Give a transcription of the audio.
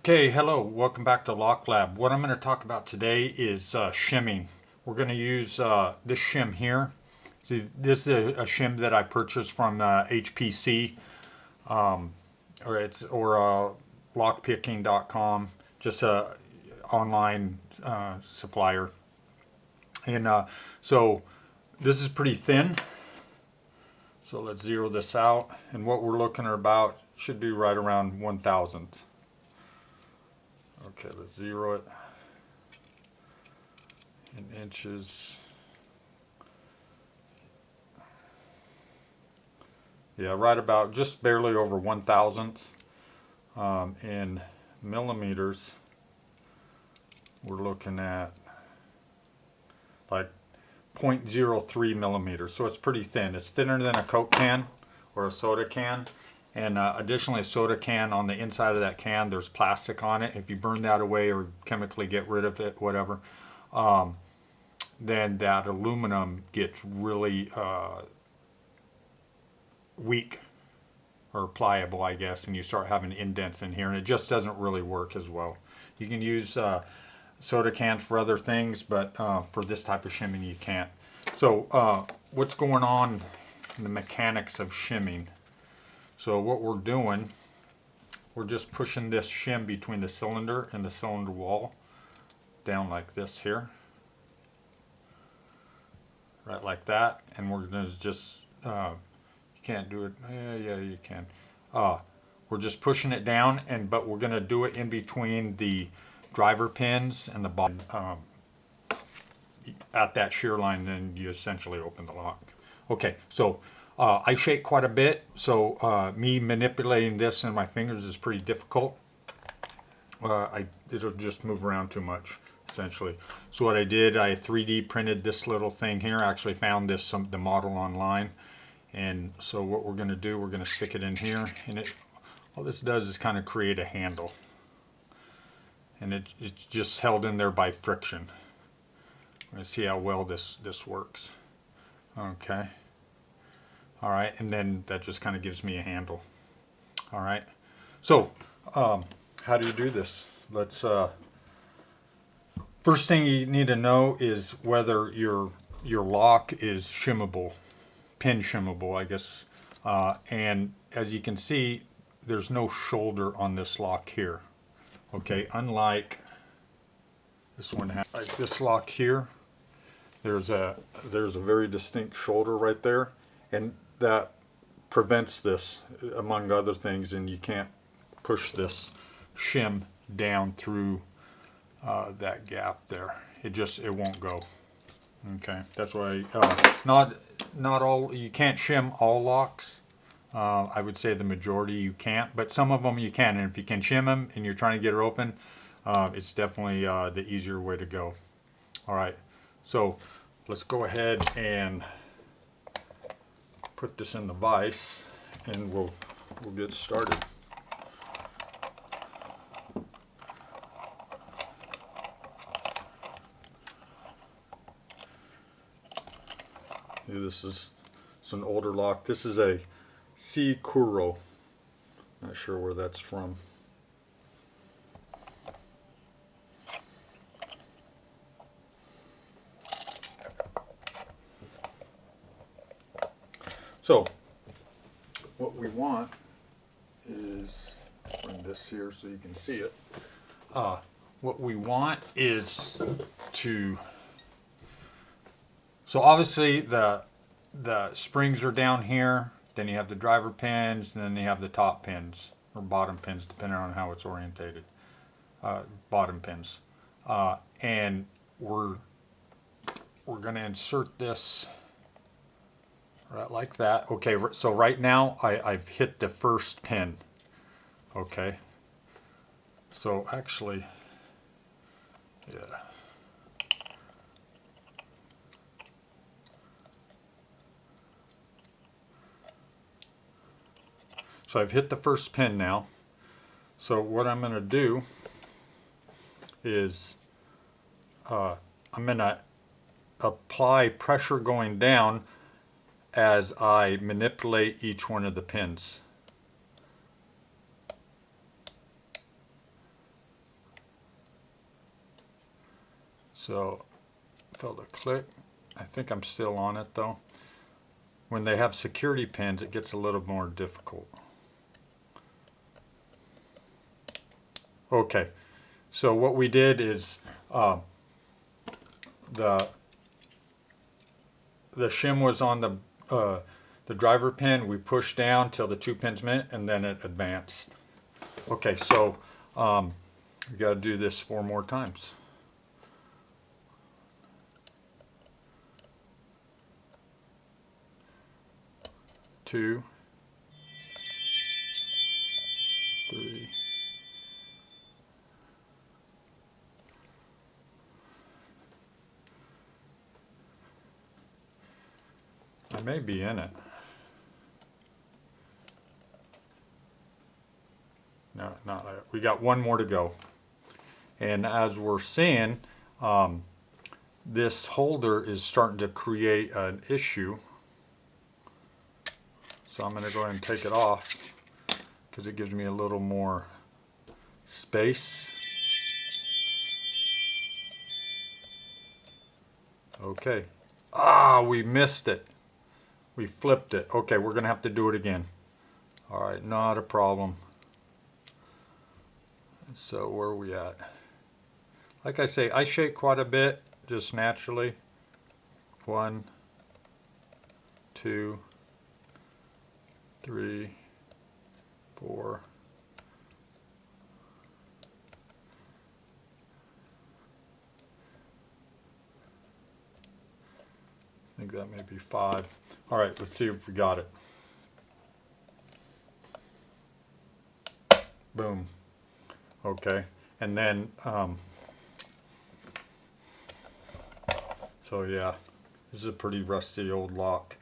Okay, hello, welcome back to LockLab. What I'm going to talk about today is shimming. We're going to use this shim here. See, this is a shim that I purchased from HPC or lockpicking.com, just a online supplier. And so this is pretty thin. So let's zero this out. And what we're looking at about should be right around 1,000. Okay, let's zero it in inches. Yeah, right about just barely over 1,000th. In millimeters, we're looking at like 0.03 millimeters. So it's pretty thin. It's thinner than a Coke can or a soda can. And additionally, a soda can, on the inside of that can, there's plastic on it. If you burn that away or chemically get rid of it, whatever, then that aluminum gets really weak or pliable, I guess, and you start having indents in here, and it just doesn't really work as well. You can use soda cans for other things, but for this type of shimming, you can't. So what's going on in the mechanics of shimming? So what we're doing, we're just pushing this shim between the cylinder and the cylinder wall down like this here. Right like that. And we're going to just, you can't do it, yeah you can. We're just pushing it down, but we're going to do it in between the driver pins and the bottom. At that shear line, then you essentially open the lock. Okay, so I shake quite a bit, so me manipulating this in my fingers is pretty difficult. It'll just move around too much, essentially. So what I did, I 3D printed this little thing here. I actually found the model online. And so what we're going to do, we're going to stick it in here. And all this does is kind of create a handle. And it's just held in there by friction. We're going to see how well this works. Okay. All right, and then that just kind of gives me a handle. All right, so how do you do this? Let's first thing you need to know is whether your lock is shimmable, pin shimmable, I guess. And as you can see, there's no shoulder on this lock here. Okay, unlike this one, like this lock here, there's a very distinct shoulder right there, and that prevents this, among other things, and you can't push this shim down through that gap there. It won't go. Okay, that's why not all, you can't shim all locks. I would say the majority you can't, but some of them you can, and if you can shim them and you're trying to get her open, it's definitely the easier way to go. All right, so let's go ahead and put this in the vise, and we'll get started. It's an older lock. This is a SIKuro. Not sure where that's from. So what we want is, bring this here so you can see it. What we want is so obviously the springs are down here, then you have the driver pins, and then you have the top pins or bottom pins, depending on how it's orientated. Bottom pins, and we're going to insert this right like that. Okay, so right now I've hit the first pin. Okay, so actually, yeah. So I've hit the first pin now. So what I'm going to do is I'm going to apply pressure going down as I manipulate each one of the pins. So, felt a click. I think I'm still on it though. When they have security pins, it gets a little more difficult. Okay, so what we did is the shim was on the driver pin. We pushed down till the 2 pins met, and then it advanced. Okay, so we got to do this 4 more times. Two, 3. I may be in it. No, not yet. We got 1 more to go. And as we're seeing, this holder is starting to create an issue. So I'm going to go ahead and take it off because it gives me a little more space. Okay. Ah, we missed it. We flipped it. Okay, we're going to have to do it again. All right, not a problem. So where are we at? Like I say, I shake quite a bit, just naturally. 1, 2, 3, 4. I think that may be 5. All right, let's see if we got it. Boom. Okay, and then, so yeah, this is a pretty rusty old lock.